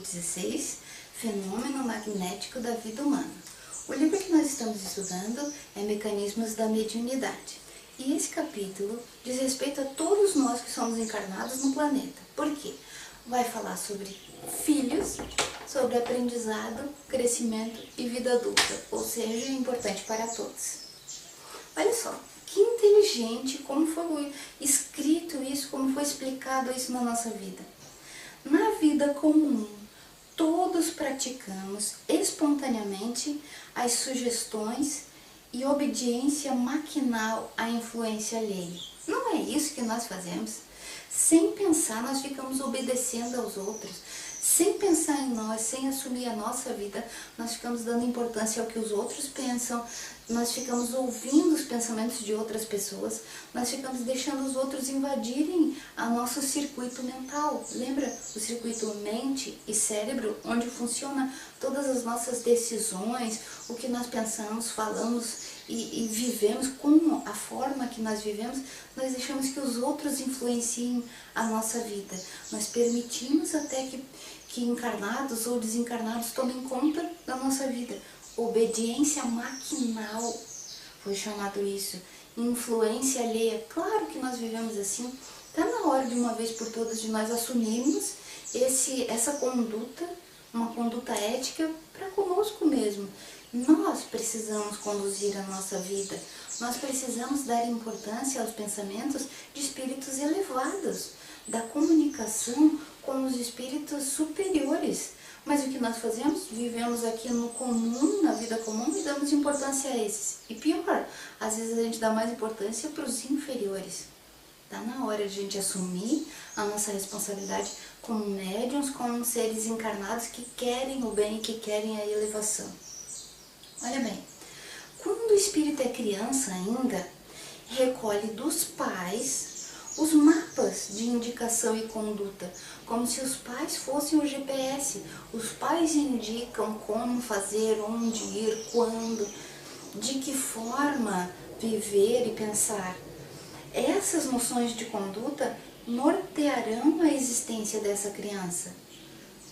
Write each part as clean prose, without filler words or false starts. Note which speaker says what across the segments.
Speaker 1: 16, Fenômeno Magnético da Vida Humana. O livro que nós estamos estudando é Mecanismos da Mediunidade. E esse capítulo diz respeito a todos nós que somos encarnados no planeta. Por quê? Vai falar sobre filhos, sobre aprendizado, crescimento e vida adulta, ou seja, é importante para todos. Olha só, que inteligente, como foi escrito isso, como foi explicado isso na nossa vida. Na vida comum, todos praticamos espontaneamente as sugestões e obediência maquinal à influência alheia. Não é isso que nós fazemos? Sem pensar, nós ficamos obedecendo aos outros. Sem pensar em nós, sem assumir a nossa vida, nós ficamos dando importância ao que os outros pensam, nós ficamos ouvindo os pensamentos de outras pessoas, nós ficamos deixando os outros invadirem o nosso circuito mental. Lembra o circuito mente e cérebro, onde funciona todas as nossas decisões, o que nós pensamos, falamos e vivemos, como a forma que nós vivemos, nós deixamos que os outros influenciem a nossa vida. Nós permitimos até que encarnados ou desencarnados tomem conta da nossa vida. Obediência maquinal, foi chamado isso. Influência alheia. Claro que nós vivemos assim. Está na hora de uma vez por todas de nós assumirmos essa conduta, uma conduta ética para conosco mesmo. Nós precisamos conduzir a nossa vida. Nós precisamos dar importância aos pensamentos de espíritos elevados, da comunicação com os espíritos superiores. Mas o que nós fazemos? Vivemos aqui no comum, na vida comum, e damos importância a esses. E pior, às vezes a gente dá mais importância para os inferiores. Está na hora de a gente assumir a nossa responsabilidade como médiuns, como seres encarnados que querem o bem e que querem a elevação. Olha bem, quando o espírito é criança ainda, recolhe dos pais os mapas de indicação e conduta, como se os pais fossem o GPS. Os pais indicam como fazer, onde ir, quando, de que forma viver e pensar. Essas noções de conduta nortearão a existência dessa criança.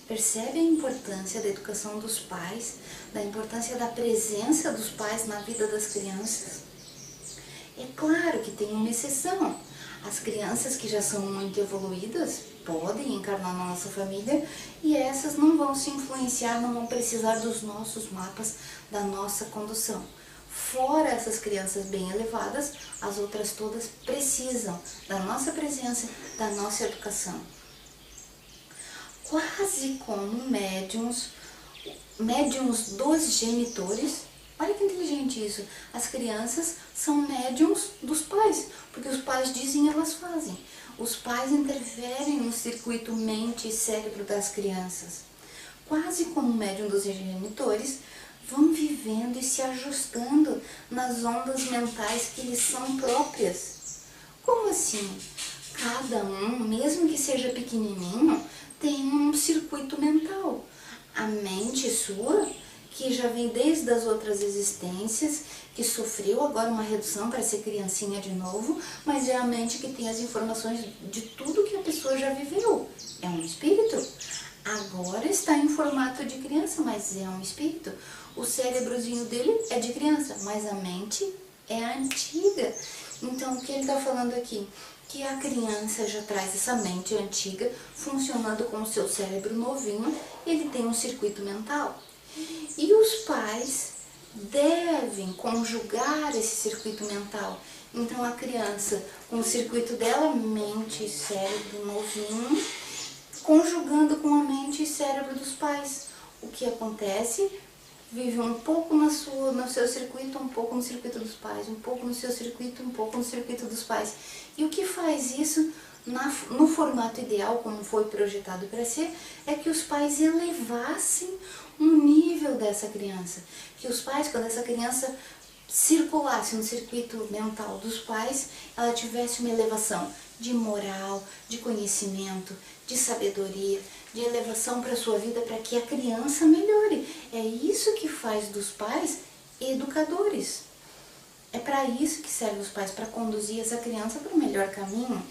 Speaker 1: Percebe a importância da educação dos pais, da importância da presença dos pais na vida das crianças? É claro que tem uma exceção. As crianças que já são muito evoluídas podem encarnar na nossa família e essas não vão se influenciar, não vão precisar dos nossos mapas, da nossa condução. Fora essas crianças bem elevadas, as outras todas precisam da nossa presença, da nossa educação. Quase como médiuns dos genitores. Olha que inteligente isso. As crianças são médiuns dos pais, porque os pais dizem e elas fazem. Os pais interferem no circuito mente e cérebro das crianças. Quase como médium dos genitores, vão vivendo e se ajustando nas ondas mentais que lhes são próprias. Como assim? Cada um, mesmo que seja pequenininho, tem um circuito mental. A mente sua, que já vem desde as outras existências, que sofreu agora uma redução para ser criancinha de novo, mas é a mente que tem as informações de tudo que a pessoa já viveu. É um espírito. Agora está em formato de criança, mas é um espírito. O cérebrozinho dele é de criança, mas a mente é antiga. Então, o que ele está falando aqui? Que a criança já traz essa mente antiga, funcionando com o seu cérebro novinho, ele tem um circuito mental. E os pais devem conjugar esse circuito mental. Então, a criança, com o circuito dela, mente e cérebro novinho, conjugando com a mente e cérebro dos pais. O que acontece? Vive um pouco no seu circuito, um pouco no circuito dos pais, um pouco no seu circuito, um pouco no circuito dos pais. E o que faz isso no formato ideal, como foi projetado para ser, é que os pais elevassem um nível dessa criança. Que os pais, quando essa criança circulasse no circuito mental dos pais, ela tivesse uma elevação de moral, de conhecimento, de sabedoria, de elevação para a sua vida, para que a criança melhore. É isso que faz dos pais educadores. É para isso que servem os pais, para conduzir essa criança para o melhor caminho.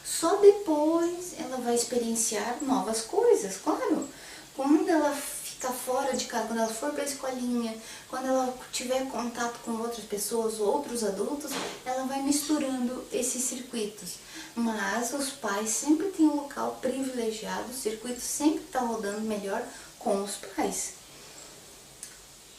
Speaker 1: Só depois ela vai experienciar novas coisas, claro. Quando ela fica fora de casa, quando ela for para a escolinha, quando ela tiver contato com outras pessoas, outros adultos, ela vai misturando esses circuitos. Mas os pais sempre têm um local privilegiado, o circuito sempre está rodando melhor com os pais.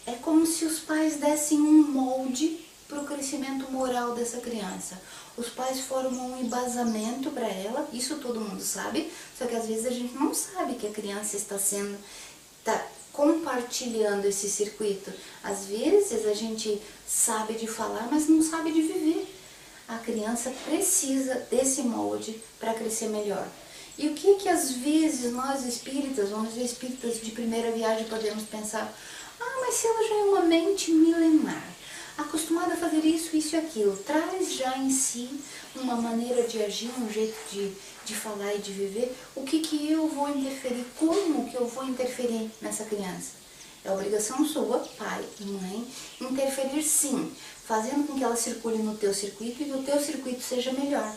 Speaker 1: É como se os pais dessem um molde para o crescimento moral dessa criança. Os pais formam um embasamento para ela, isso todo mundo sabe, só que às vezes a gente não sabe que a criança está compartilhando esse circuito. Às vezes a gente sabe de falar, mas não sabe de viver. A criança precisa desse molde para crescer melhor. E o que às vezes nós espíritas, vamos dizer espíritas de primeira viagem, podemos pensar? Ah, mas se ela já é uma mente milenar, acostumada a fazer isso, isso e aquilo, traz já em si uma maneira de agir, um jeito de falar e de viver, o que eu vou interferir, como que eu vou interferir nessa criança? É obrigação sua, pai e mãe, interferir sim, fazendo com que ela circule no teu circuito e que o teu circuito seja melhor.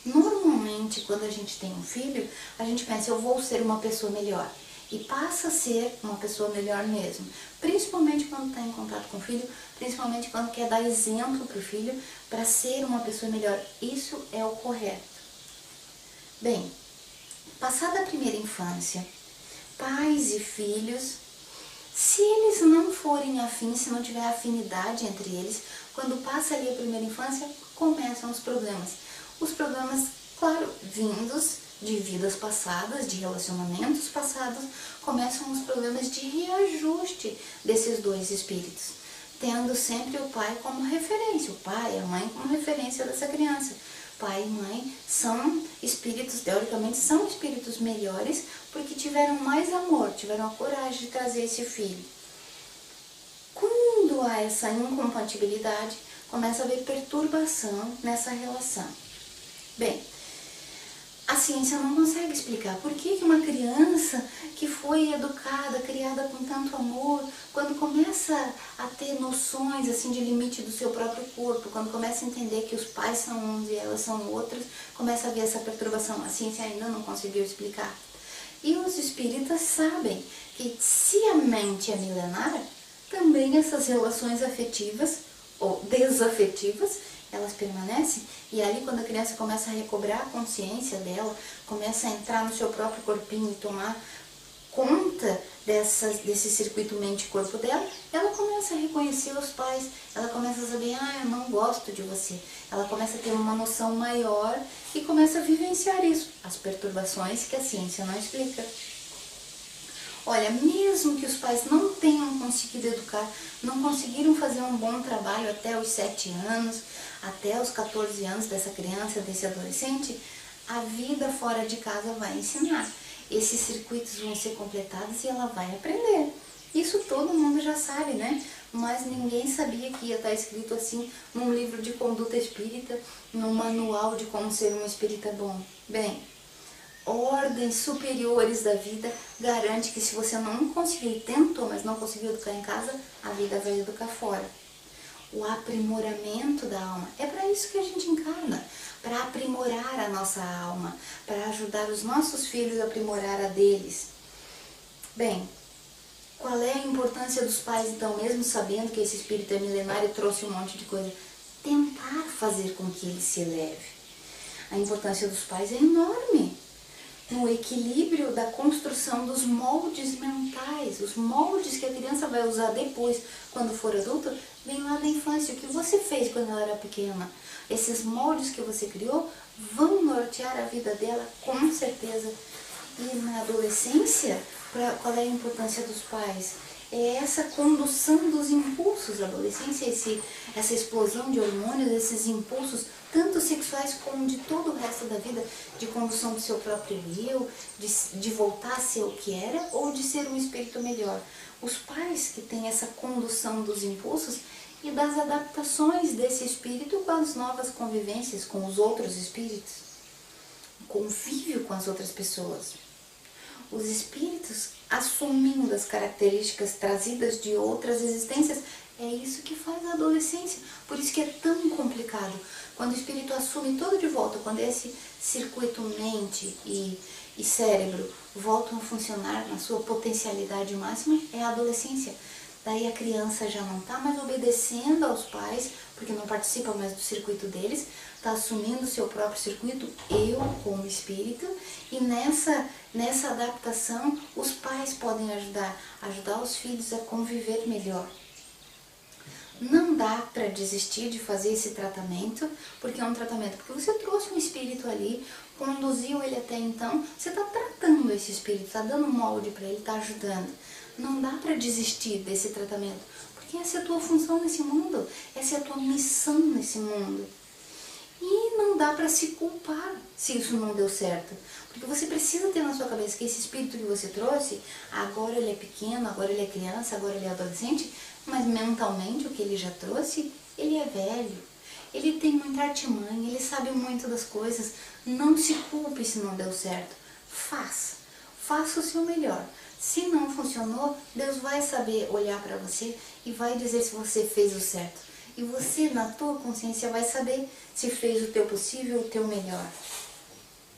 Speaker 1: Normalmente, quando a gente tem um filho, a gente pensa, eu vou ser uma pessoa melhor. E passa a ser uma pessoa melhor mesmo. Principalmente quando está em contato com o filho, principalmente quando quer dar exemplo para o filho, para ser uma pessoa melhor. Isso é o correto. Bem, passada a primeira infância, pais e filhos, se eles não forem afins, se não tiver afinidade entre eles, quando passa ali a primeira infância, começam os problemas. Os problemas, claro, vindos de vidas passadas, de relacionamentos passados, começam os problemas de reajuste desses dois espíritos, tendo sempre o pai como referência, o pai e a mãe como referência dessa criança. Pai e mãe são espíritos, teoricamente, são espíritos melhores, porque tiveram mais amor, tiveram a coragem de trazer esse filho. Quando há essa incompatibilidade, começa a haver perturbação nessa relação. Bem, a ciência não consegue explicar por que uma criança que foi educada, criada com tanto amor, quando começa a ter noções assim de limite do seu próprio corpo, quando começa a entender que os pais são uns e elas são outros, começa a haver essa perturbação. A ciência ainda não conseguiu explicar. E os espíritas sabem que se a mente é milenar, também essas relações afetivas ou desafetivas, elas permanecem, e ali quando a criança começa a recobrar a consciência dela, começa a entrar no seu próprio corpinho e tomar conta desse circuito mente-corpo dela, ela começa a reconhecer os pais, ela começa a saber, eu não gosto de você. Ela começa a ter uma noção maior e começa a vivenciar isso, as perturbações que a ciência não explica. Olha, mesmo que os pais não tenham conseguido educar, não conseguiram fazer um bom trabalho até os 7 anos, até os 14 anos dessa criança, desse adolescente, a vida fora de casa vai ensinar. Esses circuitos vão ser completados e ela vai aprender. Isso todo mundo já sabe, né? Mas ninguém sabia que ia estar escrito assim num livro de conduta espírita, num manual de como ser um espírita bom. Bem, ordens superiores da vida garante que se você não conseguir, tentou, mas não conseguiu educar em casa, a vida vai educar fora. O aprimoramento da alma, é para isso que a gente encarna, para aprimorar a nossa alma, para ajudar os nossos filhos a aprimorar a deles. Bem, qual é a importância dos pais, então, mesmo sabendo que esse espírito é milenar e trouxe um monte de coisa? Tentar fazer com que ele se eleve. A importância dos pais é enorme. No equilíbrio da construção dos moldes mentais, os moldes que a criança vai usar depois, quando for adulta, vem lá da infância. O que você fez quando ela era pequena? Esses moldes que você criou vão nortear a vida dela, com certeza. E na adolescência, qual é a importância dos pais? É essa condução dos impulsos da adolescência, essa explosão de hormônios, esses impulsos, tanto sexuais como de todo o resto da vida, de condução do seu próprio eu, de voltar a ser o que era ou de ser um espírito melhor. Os pais que têm essa condução dos impulsos e das adaptações desse espírito com as novas convivências com os outros espíritos, o convívio com as outras pessoas. Os espíritos assumindo as características trazidas de outras existências, é isso que faz a adolescência. Por isso que é tão complicado. Quando o espírito assume tudo de volta, quando esse circuito mente e cérebro voltam a funcionar na sua potencialidade máxima, é a adolescência. Daí a criança já não está mais obedecendo aos pais, porque não participa mais do circuito deles, está assumindo o seu próprio circuito, eu como espírito, e nessa adaptação os pais podem ajudar os filhos a conviver melhor. Não dá para desistir de fazer esse tratamento, porque é um tratamento, porque você trouxe um espírito ali, conduziu ele até então, você está tratando esse espírito, está dando molde para ele, está ajudando. Não dá para desistir desse tratamento, porque essa é a tua função nesse mundo, essa é a tua missão nesse mundo. E não dá para se culpar se isso não deu certo, porque você precisa ter na sua cabeça que esse espírito que você trouxe, agora ele é pequeno, agora ele é criança, agora ele é adolescente, mas mentalmente o que ele já trouxe, ele é velho, ele tem muita artimanha, ele sabe muito das coisas. Não se culpe se não deu certo, faça o seu melhor. Se não funcionou, Deus vai saber olhar para você e vai dizer se você fez o certo. E você, na tua consciência, vai saber se fez o teu possível, o teu melhor.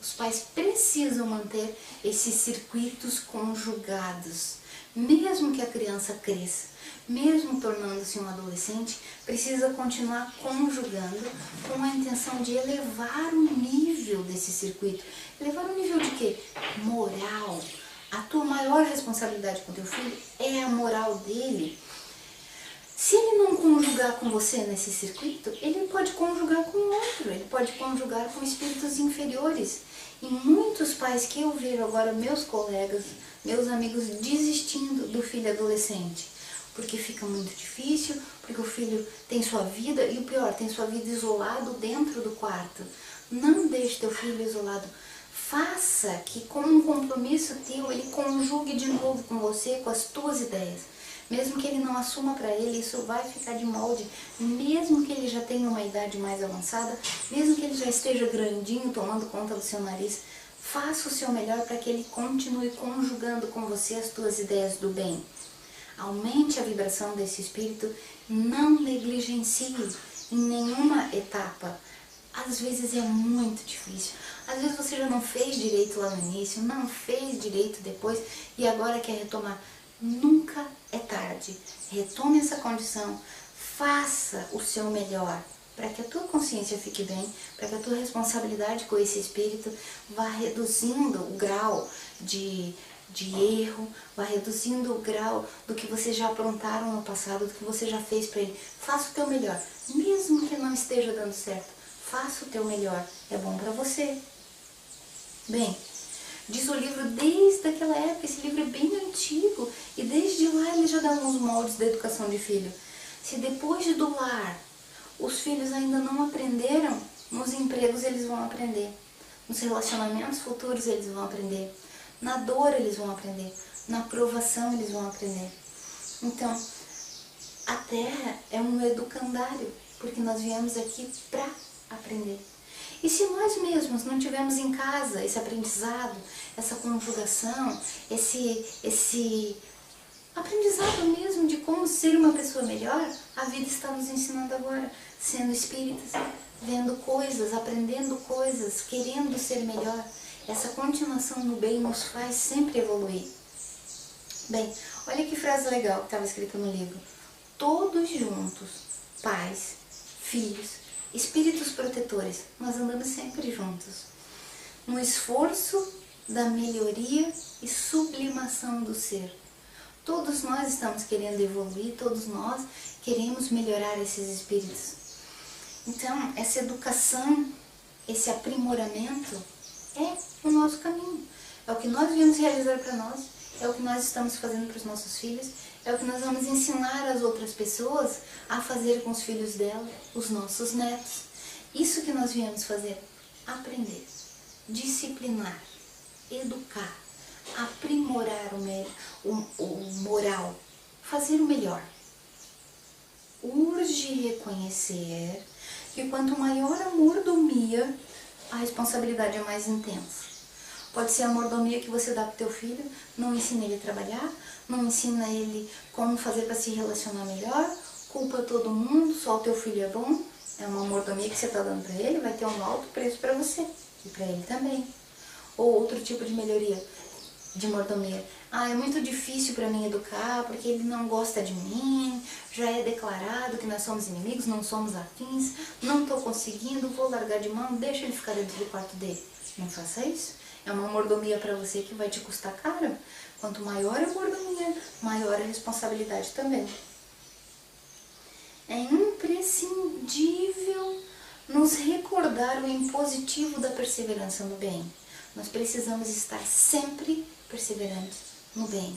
Speaker 1: Os pais precisam manter esses circuitos conjugados. Mesmo que a criança cresça, mesmo tornando-se um adolescente, precisa continuar conjugando com a intenção de elevar o nível desse circuito. Elevar o nível de quê? Moral. A tua maior responsabilidade com teu filho é a moral dele. Se ele não conjugar com você nesse circuito, ele pode conjugar com outro, ele pode conjugar com espíritos inferiores. E muitos pais que eu vejo agora, meus colegas, meus amigos, desistindo do filho adolescente, porque fica muito difícil, porque o filho tem sua vida, e o pior, tem sua vida isolado dentro do quarto. Não deixe teu filho isolado. Faça que com um compromisso teu, ele conjugue de novo com você, com as tuas ideias. Mesmo que ele não assuma para ele, isso vai ficar de molde. Mesmo que ele já tenha uma idade mais avançada, mesmo que ele já esteja grandinho, tomando conta do seu nariz, faça o seu melhor para que ele continue conjugando com você as tuas ideias do bem. Aumente a vibração desse espírito, não negligencie em nenhuma etapa. Às vezes é muito difícil, às vezes você já não fez direito lá no início, não fez direito depois e agora quer retomar. Nunca é tarde. Retome essa condição, faça o seu melhor para que a tua consciência fique bem, para que a tua responsabilidade com esse espírito vá reduzindo o grau de erro, vai reduzindo o grau do que vocês já aprontaram no passado, do que você já fez para ele. Faça o teu melhor, mesmo que não esteja dando certo, faça o teu melhor, é bom para você. Bem, diz o livro desde aquela época, esse livro é bem antigo, e desde lá ele já dá uns moldes da educação de filho. Se depois do lar os filhos ainda não aprenderam, nos empregos eles vão aprender, nos relacionamentos futuros eles vão aprender, na dor eles vão aprender, na provação eles vão aprender. Então, a Terra é um educandário, porque nós viemos aqui para aprender. E se nós mesmos não tivermos em casa esse aprendizado, essa conjugação, esse aprendizado mesmo de como ser uma pessoa melhor, a vida está nos ensinando agora, sendo espíritas, vendo coisas, aprendendo coisas, querendo ser melhor. Essa continuação no bem nos faz sempre evoluir. Bem, olha que frase legal que estava escrita no livro. Todos juntos, pais, filhos, espíritos protetores, nós andamos sempre juntos, no esforço da melhoria e sublimação do ser. Todos nós estamos querendo evoluir, todos nós queremos melhorar esses espíritos. Então, essa educação, esse aprimoramento é o nosso caminho. É o que nós viemos realizar para nós, é o que nós estamos fazendo para os nossos filhos, é o que nós vamos ensinar as outras pessoas a fazer com os filhos dela, os nossos netos. Isso que nós viemos fazer, aprender, disciplinar, educar, aprimorar o moral, fazer o melhor. Urge reconhecer que quanto maior a mordomia, a responsabilidade é mais intensa. Pode ser a mordomia que você dá para o teu filho, não ensina ele a trabalhar, não ensina ele como fazer para se relacionar melhor, culpa todo mundo, só o teu filho é bom, É uma mordomia que você está dando para ele, vai ter um alto preço para você e para ele também. Ou outro tipo de melhoria, de mordomia. Ah, é muito difícil para mim educar porque ele não gosta de mim, já é declarado que nós somos inimigos, não somos afins, não estou conseguindo, vou largar de mão, deixa ele ficar dentro do quarto dele. Não faça isso. É uma mordomia para você que vai te custar caro. Quanto maior a mordomia, maior a responsabilidade também. É imprescindível nos recordar o impositivo da perseverança no bem. Nós precisamos estar sempre perseverantes no bem.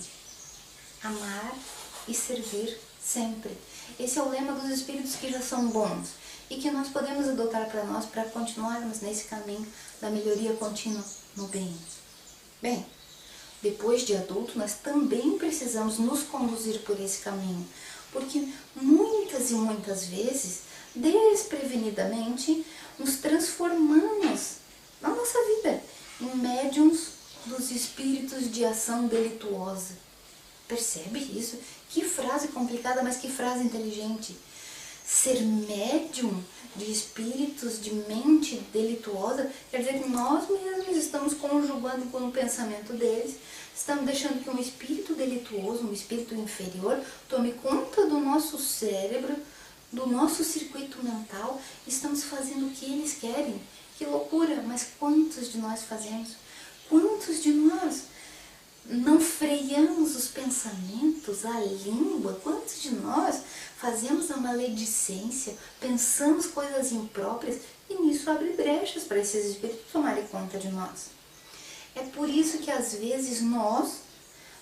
Speaker 1: Amar e servir sempre. Esse é o lema dos espíritos que já são bons e que nós podemos adotar para nós para continuarmos nesse caminho da melhoria contínua no bem. Bem, depois de adulto, nós também precisamos nos conduzir por esse caminho, porque muitas e muitas vezes, desprevenidamente, nos transformamos na nossa vida em médiums dos espíritos de ação delituosa. Percebe isso? Que frase complicada, mas que frase inteligente. Ser médium de espíritos de mente delituosa quer dizer que nós mesmos estamos conjugando com o pensamento deles, estamos deixando que um espírito delituoso, um espírito inferior, tome conta do nosso cérebro, do nosso circuito mental, estamos fazendo o que eles querem. Que loucura, mas quantos de nós fazemos? Quantos de nós não freamos os pensamentos, a língua? Quantos de nós fazemos a maledicência, pensamos coisas impróprias e nisso abre brechas para esses espíritos tomarem conta de nós? É por isso que às vezes nós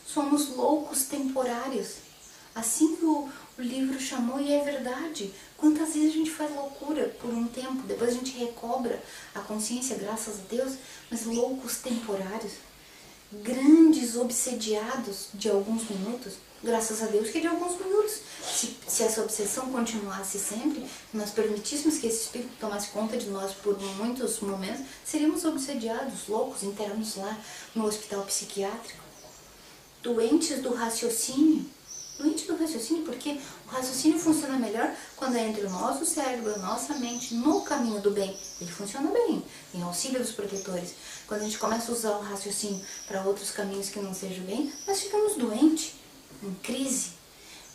Speaker 1: somos loucos temporários. Assim que o livro chamou, e é verdade. Quantas vezes a gente faz loucura por um tempo, depois a gente recobra a consciência, graças a Deus, mas loucos temporários. Grandes obsediados de alguns minutos, graças a Deus que de alguns minutos. Se essa obsessão continuasse sempre, nós permitíssemos que esse espírito tomasse conta de nós por muitos momentos, seríamos obsediados, loucos, internos lá no hospital psiquiátrico. Doentes do raciocínio. Doente do raciocínio, porque o raciocínio funciona melhor quando é entre o nosso cérebro, a nossa mente, no caminho do bem. Ele funciona bem, em auxílio dos protetores. Quando a gente começa a usar o raciocínio para outros caminhos que não sejam bem, nós ficamos doentes, em crise.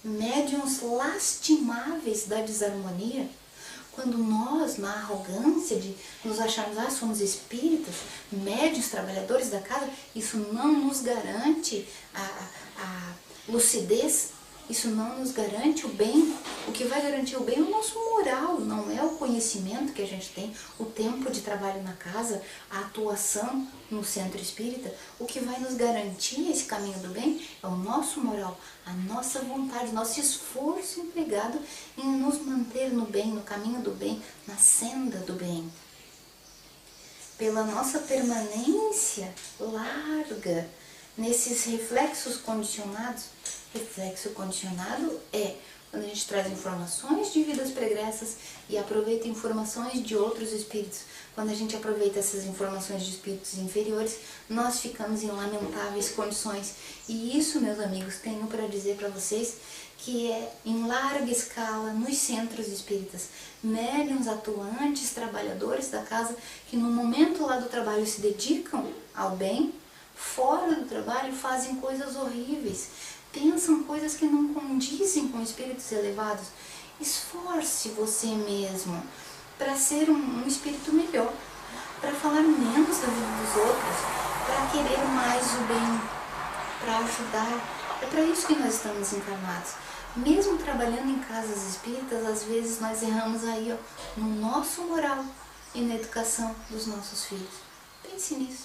Speaker 1: Médiuns lastimáveis da desarmonia. Quando nós, na arrogância de nos acharmos, somos espíritas, médiuns, trabalhadores da casa, isso não nos garante a lucidez, isso não nos garante o bem. O que vai garantir o bem é o nosso moral, não é o conhecimento que a gente tem, o tempo de trabalho na casa, a atuação no centro espírita. O que vai nos garantir esse caminho do bem é o nosso moral, a nossa vontade, nosso esforço empregado em nos manter no bem, no caminho do bem, na senda do bem. Pela nossa permanência larga nesses reflexos condicionados. Reflexo condicionado é quando a gente traz informações de vidas pregressas e aproveita informações de outros espíritos. Quando a gente aproveita essas informações de espíritos inferiores, nós ficamos em lamentáveis condições. E isso, meus amigos, tenho para dizer para vocês que é em larga escala nos centros espíritas. Médiuns atuantes, trabalhadores da casa, que no momento lá do trabalho se dedicam ao bem, fora do trabalho fazem coisas horríveis, pensam coisas que não condizem com espíritos elevados. Esforce você mesmo para ser um espírito melhor, para falar menos da vida dos outros, para querer mais o bem, para ajudar. É para isso que nós estamos encarnados. Mesmo trabalhando em casas espíritas, às vezes nós erramos aí no nosso moral e na educação dos nossos filhos. Pense nisso.